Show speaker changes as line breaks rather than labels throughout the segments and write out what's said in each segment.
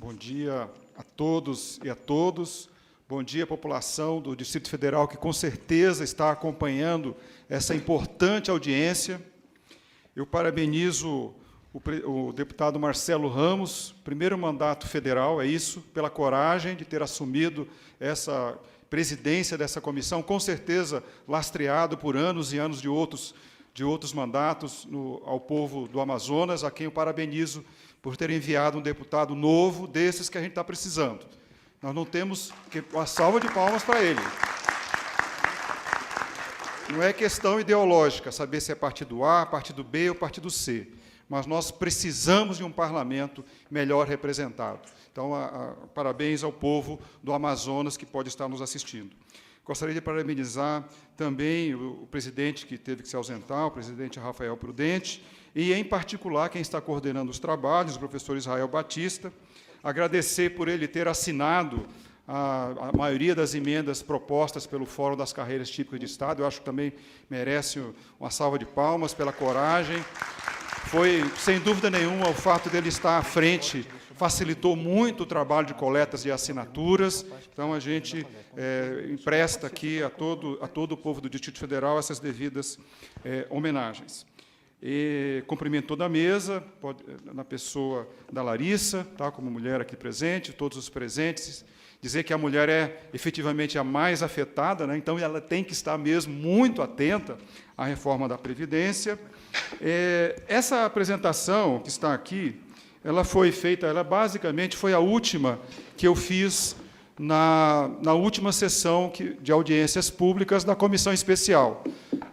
Bom dia a todos e a todos. Bom dia, população do Distrito Federal, que com certeza está acompanhando essa importante audiência. Eu parabenizo o deputado Marcelo Ramos, primeiro mandato federal, é isso, pela coragem de ter assumido essa presidência dessa comissão, com certeza lastreado por anos e anos de outros mandatos ao povo do Amazonas, a quem eu parabenizo por ter enviado um deputado novo, desses que a gente está precisando. Nós não temos uma salva de palmas para ele. Não é questão ideológica, saber se é partido A, partido B ou partido C, mas nós precisamos de um parlamento melhor representado. Então, parabéns ao povo do Amazonas que pode estar nos assistindo. Gostaria de parabenizar também o presidente que teve que se ausentar, o presidente Rafael Prudente, e, em particular, quem está coordenando os trabalhos, o professor Israel Batista. Agradecer por ele ter assinado a maioria das emendas propostas pelo Fórum das Carreiras Típicas de Estado. Eu acho que também merece uma salva de palmas pela coragem. Foi, sem dúvida nenhuma, o fato dele estar à frente facilitou muito o trabalho de coletas de assinaturas. Então, a gente empresta aqui a todo o povo do Distrito Federal essas devidas homenagens. E cumprimento toda a mesa, na pessoa da Larissa, tá, como mulher aqui presente, todos os presentes, dizer que a mulher é efetivamente a mais afetada, né, então ela tem que estar mesmo muito atenta à reforma da Previdência. Essa apresentação que está aqui, ela foi feita, ela basicamente foi a última que eu fiz na última sessão de audiências públicas da Comissão Especial.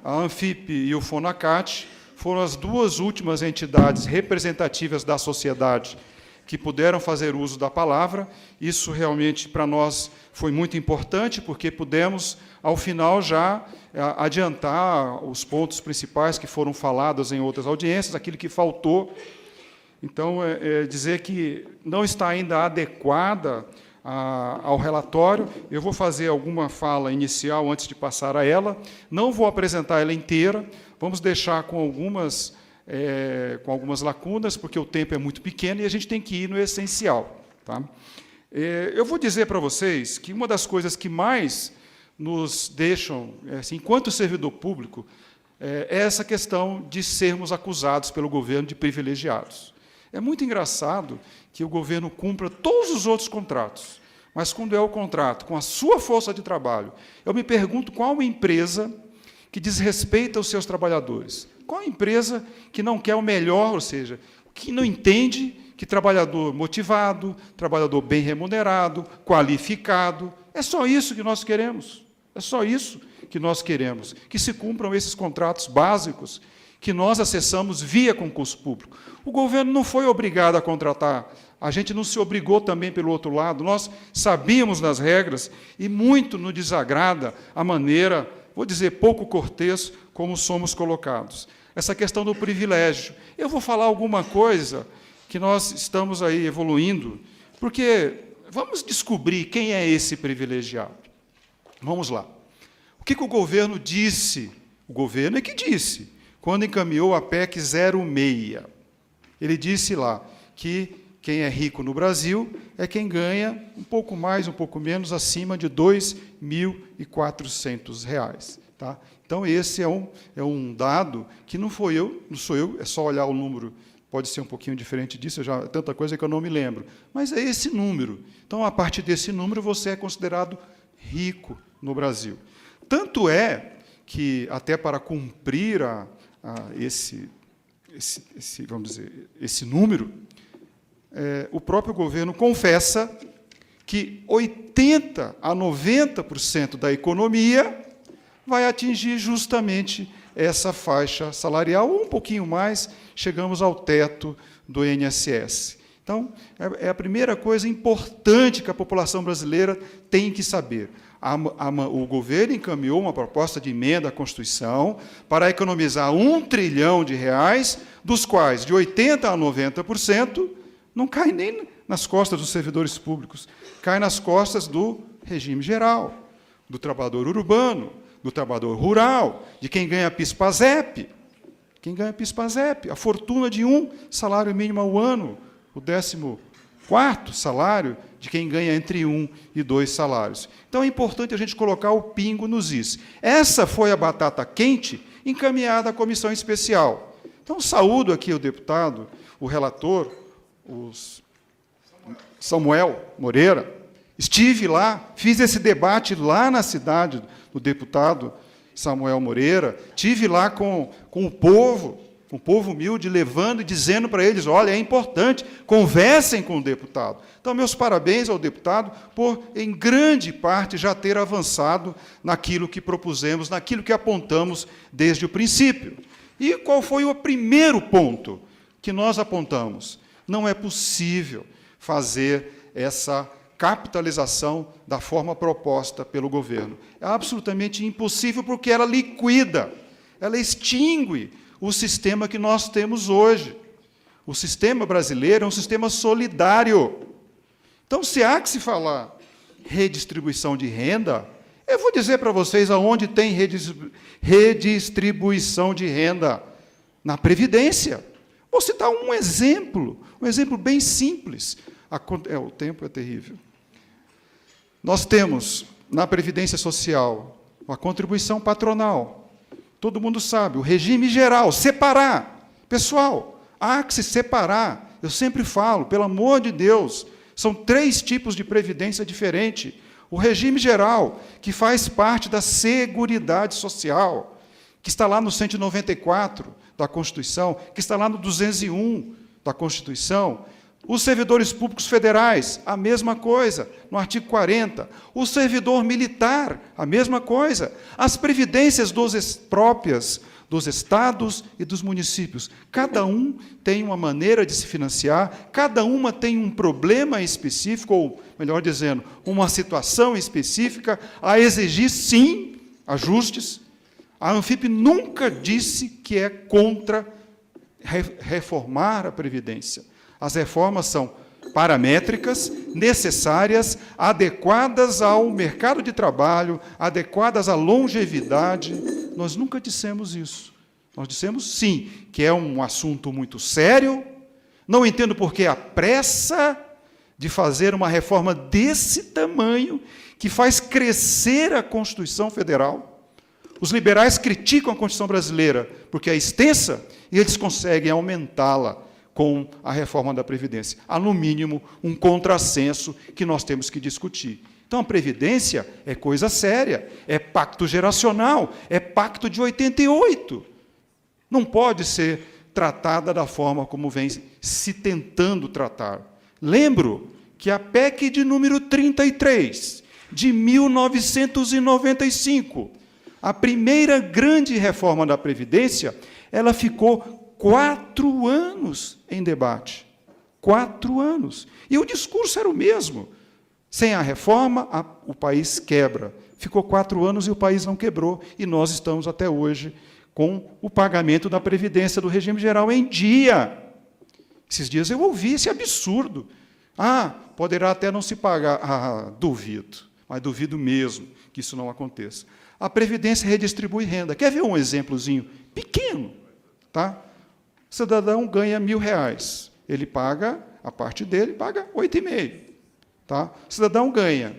A Anfip e o Fonacat foram as duas últimas entidades representativas da sociedade que puderam fazer uso da palavra. Isso, realmente, para nós, foi muito importante, porque pudemos, ao final, já adiantar os pontos principais que foram falados em outras audiências, aquilo que faltou. Então, dizer que não está ainda adequada ao relatório. Eu vou fazer alguma fala inicial antes de passar a ela. Não vou apresentar ela inteira. Vamos deixar com algumas lacunas, porque o tempo é muito pequeno e a gente tem que ir no essencial. Tá? Eu vou dizer para vocês que uma das coisas que mais nos deixam, assim, enquanto servidor público, é essa questão de sermos acusados pelo governo de privilegiados. É muito engraçado que o governo cumpra todos os outros contratos, mas, quando é o contrato com a sua força de trabalho, eu me pergunto qual empresa que desrespeita os seus trabalhadores, qual empresa que não quer o melhor, ou seja, que não entende que trabalhador motivado, trabalhador bem remunerado, qualificado, é só isso que nós queremos, é só isso que nós queremos, que se cumpram esses contratos básicos que nós acessamos via concurso público. O governo não foi obrigado a contratar, a gente não se obrigou também pelo outro lado, nós sabíamos das regras e muito nos desagrada a maneira, vou dizer, pouco cortês, como somos colocados. Essa questão do privilégio. Eu vou falar alguma coisa que nós estamos aí evoluindo, porque vamos descobrir quem é esse privilegiado. Vamos lá. O que o governo disse? O governo é que disse, quando encaminhou a PEC 06. Ele disse lá que quem é rico no Brasil é quem ganha um pouco mais, um pouco menos, acima de R$ 2.400. Tá? Então, esse é um dado que não sou eu, é só olhar o número, pode ser um pouquinho diferente disso, tanta coisa que eu não me lembro, mas é esse número. Então, a partir desse número, você é considerado rico no Brasil. Tanto é que, até para cumprir vamos dizer, esse número, o próprio governo confessa que 80% a 90% da economia vai atingir justamente essa faixa salarial, ou um pouquinho mais, chegamos ao teto do INSS. Então, é a primeira coisa importante que a população brasileira tem que saber. O governo encaminhou uma proposta de emenda à Constituição para economizar R$ 1 trilhão, dos quais, de 80% a 90%, não cai nem nas costas dos servidores públicos, cai nas costas do regime geral, do trabalhador urbano, do trabalhador rural, de quem ganha PIS/PASEP. Quem ganha PIS/PASEP, a fortuna de um salário mínimo ao ano, o 13º quarto salário de quem ganha entre 1 e 2 salários. Então, é importante a gente colocar o pingo nos is. Essa foi a batata quente encaminhada à comissão especial. Então, saúdo aqui o deputado, o relator, o Samuel Moreira. Estive lá, fiz esse debate lá na cidade do deputado Samuel Moreira, estive lá com o povo humilde, levando e dizendo para eles, olha, é importante, conversem com o deputado. Então, meus parabéns ao deputado por, em grande parte, já ter avançado naquilo que propusemos, naquilo que apontamos desde o princípio. E qual foi o primeiro ponto que nós apontamos? Não é possível fazer essa capitalização da forma proposta pelo governo. É absolutamente impossível, porque ela liquida, ela extingue o sistema que nós temos hoje. O sistema brasileiro é um sistema solidário. Então, se há que se falar redistribuição de renda, eu vou dizer para vocês aonde tem redistribuição de renda. Na Previdência. Vou citar um exemplo bem simples. O tempo é terrível. Nós temos, na Previdência Social, a contribuição patronal. Todo mundo sabe, o regime geral, separar. Pessoal, há que se separar. Eu sempre falo, pelo amor de Deus, são 3 tipos de previdência diferentes. O regime geral, que faz parte da Seguridade Social, que está lá no 194 da Constituição, que está lá no 201 da Constituição. Os servidores públicos federais, a mesma coisa, no artigo 40. O servidor militar, a mesma coisa. As previdências próprias dos estados e dos municípios. Cada um tem uma maneira de se financiar, cada uma tem um problema específico, ou, melhor dizendo, uma situação específica, a exigir, sim, ajustes. A Anfip nunca disse que é contra reformar a Previdência. As reformas são paramétricas, necessárias, adequadas ao mercado de trabalho, adequadas à longevidade. Nós nunca dissemos isso. Nós dissemos, sim, que é um assunto muito sério. Não entendo por que a pressa de fazer uma reforma desse tamanho, que faz crescer a Constituição Federal. Os liberais criticam a Constituição brasileira porque é extensa e eles conseguem aumentá-la com a reforma da Previdência. Há, no mínimo, um contrassenso que nós temos que discutir. Então, a Previdência é coisa séria, é pacto geracional, é pacto de 88. Não pode ser tratada da forma como vem se tentando tratar. Lembro que a PEC de número 33, de 1995, a primeira grande reforma da Previdência, ela ficou 4 anos em debate. 4 anos. E o discurso era o mesmo. Sem a reforma, o país quebra. Ficou 4 anos e o país não quebrou. E nós estamos, até hoje, com o pagamento da Previdência do regime geral em dia. Esses dias eu ouvi esse absurdo. Poderá até não se pagar. Duvido. Mas duvido mesmo que isso não aconteça. A Previdência redistribui renda. Quer ver um exemplozinho pequeno? Tá? O cidadão ganha R$1.000. Ele paga, a parte dele, paga 8,5. Tá? O cidadão ganha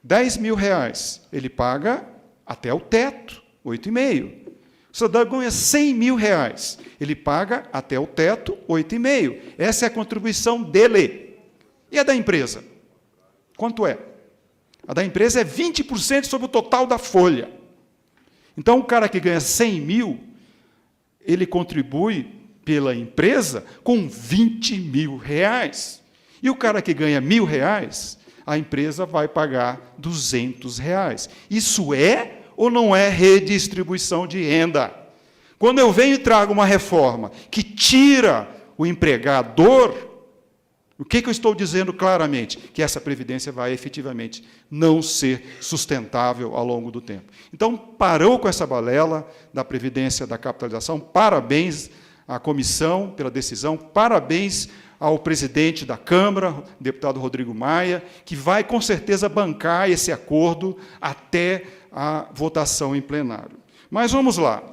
R$10.000. Ele paga até o teto, 8,5. O cidadão ganha R$100.000. Ele paga até o teto, 8,5. Essa é a contribuição dele. E a da empresa? Quanto é? A da empresa é 20% sobre o total da folha. Então, o cara que ganha 100 mil, ele contribui pela empresa com R$20.000. E o cara que ganha R$1.000, a empresa vai pagar R$200. Isso é ou não é redistribuição de renda? Quando eu venho e trago uma reforma que tira o empregador, o que eu estou dizendo claramente? Que essa Previdência vai efetivamente não ser sustentável ao longo do tempo. Então, parou com essa balela da Previdência da capitalização. Parabéns à comissão pela decisão, parabéns ao presidente da Câmara, deputado Rodrigo Maia, que vai, com certeza, bancar esse acordo até a votação em plenário. Mas vamos lá.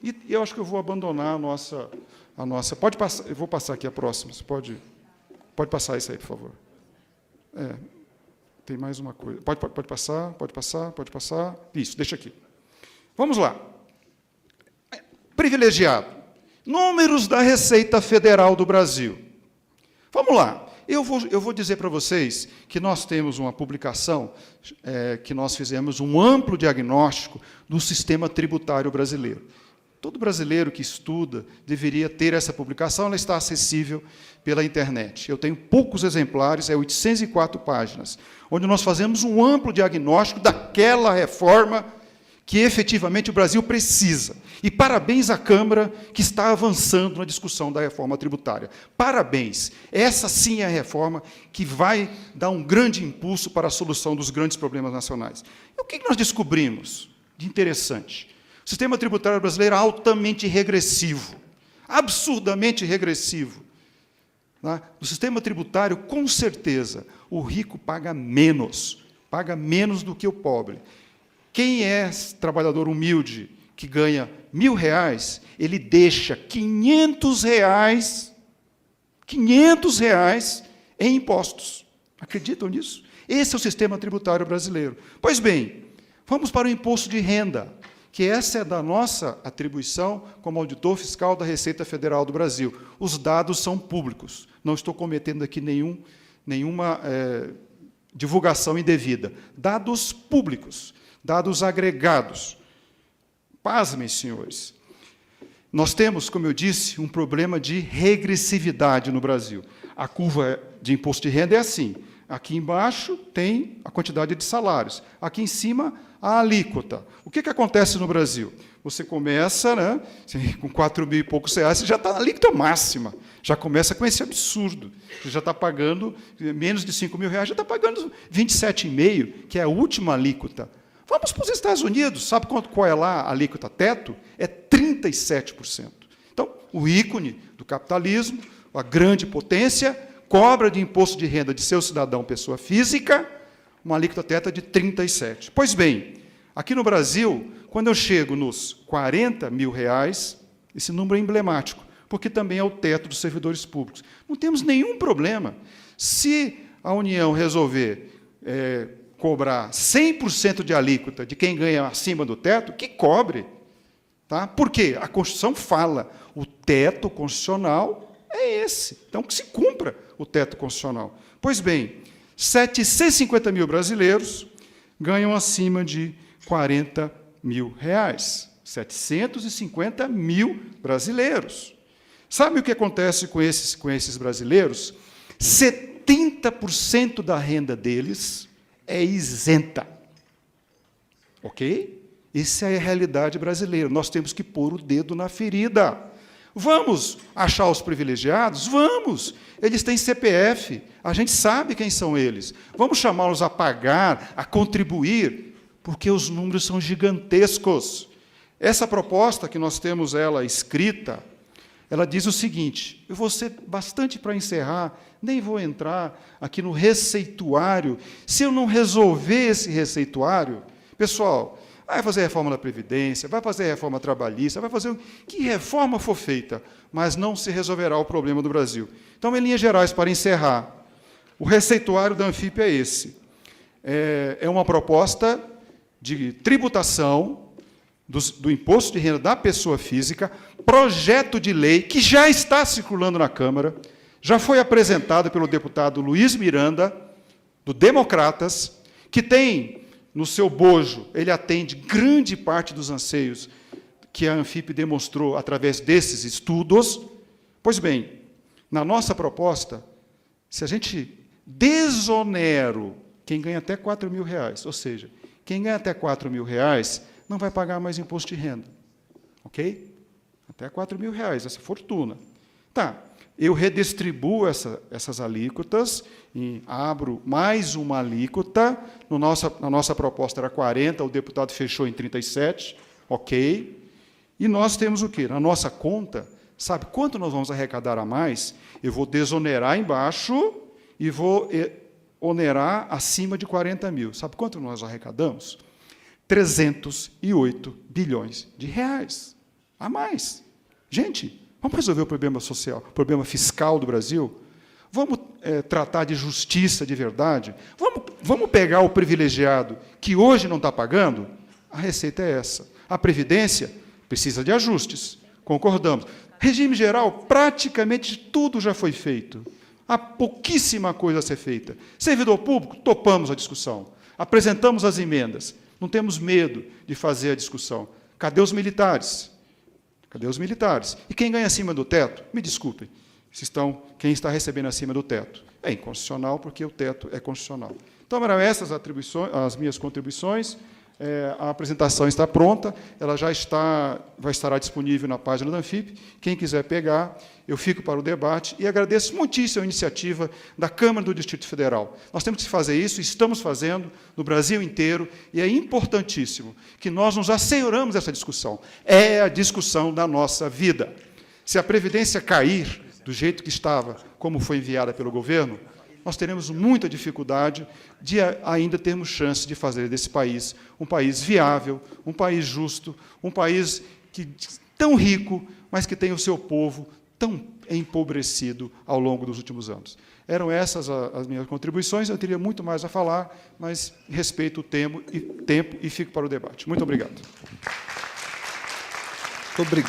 E eu acho que eu vou abandonar a nossa... Pode passar, eu vou passar aqui a próxima. Você pode passar isso aí, por favor. Tem mais uma coisa. Pode passar, pode passar, pode passar. Isso, deixa aqui. Vamos lá. Privilegiado. Números da Receita Federal do Brasil. Vamos lá. Eu vou dizer para vocês que nós temos uma publicação, que nós fizemos um amplo diagnóstico do sistema tributário brasileiro. Todo brasileiro que estuda deveria ter essa publicação, ela está acessível pela internet. Eu tenho poucos exemplares, 804 páginas, onde nós fazemos um amplo diagnóstico daquela reforma que efetivamente o Brasil precisa. E parabéns à Câmara, que está avançando na discussão da reforma tributária. Parabéns! Essa sim é a reforma que vai dar um grande impulso para a solução dos grandes problemas nacionais. E o que nós descobrimos de interessante? O sistema tributário brasileiro é altamente regressivo, absurdamente regressivo. No sistema tributário, com certeza, o rico paga menos do que o pobre. Quem é trabalhador humilde, que ganha R$1.000, ele deixa R$500 em impostos. Acreditam nisso? Esse é o sistema tributário brasileiro. Pois bem, vamos para o imposto de renda, que essa é da nossa atribuição como auditor fiscal da Receita Federal do Brasil. Os dados são públicos. Não estou cometendo aqui nenhuma divulgação indevida. Dados públicos, dados agregados. Pasmem, senhores. Nós temos, como eu disse, um problema de regressividade no Brasil. A curva de imposto de renda é assim. Aqui embaixo tem a quantidade de salários. Aqui em cima, a alíquota. O que acontece no Brasil? Você começa, com 4 mil e poucos reais, você já está na alíquota máxima. Já começa com esse absurdo. Você já está pagando menos de 5 mil reais, já está pagando 27,5, que é a última alíquota. Vamos para os Estados Unidos. Sabe qual é lá a alíquota teto? É 37%. Então, o ícone do capitalismo, a grande potência, cobra de imposto de renda de seu cidadão, pessoa física, uma alíquota teto de 37%. Pois bem, aqui no Brasil, quando eu chego nos R$40 mil, esse número é emblemático, porque também é o teto dos servidores públicos. Não temos nenhum problema. Se a União resolver cobrar 100% de alíquota de quem ganha acima do teto, que cobre. Tá? Por quê? A Constituição fala, o teto constitucional é esse. Então, que se cumpra o teto constitucional. Pois bem, 750 mil brasileiros ganham acima de R$40 mil. 750 mil brasileiros. Sabe o que acontece com esses brasileiros? 70% da renda deles é isenta. Ok? Essa é a realidade brasileira. Nós temos que pôr o dedo na ferida. Vamos achar os privilegiados? Vamos! Eles têm CPF, a gente sabe quem são eles. Vamos chamá-los a pagar, a contribuir, porque os números são gigantescos. Essa proposta, que nós temos ela escrita, ela diz o seguinte, eu vou ser bastante para encerrar, nem vou entrar aqui no receituário. Se eu não resolver esse receituário, pessoal, vai fazer a reforma da Previdência, vai fazer a reforma trabalhista, vai fazer que reforma for feita, mas não se resolverá o problema do Brasil. Então, em linhas gerais, para encerrar, o receituário da Anfip é esse. É uma proposta de tributação do imposto de renda da pessoa física, projeto de lei que já está circulando na Câmara, já foi apresentado pelo deputado Luiz Miranda, do Democratas, que tem no seu bojo, ele atende grande parte dos anseios que a Anfip demonstrou através desses estudos. Pois bem, na nossa proposta, se a gente desonera quem ganha até R$4 mil, ou seja, quem ganha até R$4 mil não vai pagar mais imposto de renda. Ok? Até R$4 mil, essa fortuna. Tá, eu redistribuo essas alíquotas, e abro mais uma alíquota, na nossa proposta era 40, o deputado fechou em 37, ok. E nós temos o quê? Na nossa conta, sabe quanto nós vamos arrecadar a mais? Eu vou desonerar embaixo e vou onerar acima de 40 mil. Sabe quanto nós arrecadamos? 308 bilhões de reais a mais. Gente, vamos resolver o problema social, o problema fiscal do Brasil? Vamos tratar de justiça de verdade? Vamos pegar o privilegiado que hoje não está pagando? A receita é essa. A Previdência precisa de ajustes, concordamos. Regime geral, praticamente tudo já foi feito. Há pouquíssima coisa a ser feita. Servidor público, topamos a discussão. Apresentamos as emendas. Não temos medo de fazer a discussão. Cadê os militares? Cadê os militares? E quem ganha acima do teto? Me desculpem, quem está recebendo acima do teto? É inconstitucional, porque o teto é constitucional. Então, eram essas as minhas contribuições. A apresentação está pronta, ela estará disponível na página da Anfip. Quem quiser pegar, eu fico para o debate e agradeço muitíssimo a iniciativa da Câmara do Distrito Federal. Nós temos que fazer isso, estamos fazendo no Brasil inteiro, e é importantíssimo que nós nos assenhoramos dessa discussão. É a discussão da nossa vida. Se a Previdência cair do jeito que estava, como foi enviada pelo governo, nós teremos muita dificuldade de ainda termos chance de fazer desse país um país viável, um país justo, um país tão rico, mas que tem o seu povo tão empobrecido ao longo dos últimos anos. Eram essas as minhas contribuições, eu teria muito mais a falar, mas respeito o tempo e fico para o debate. Muito obrigado.
Muito obrigado.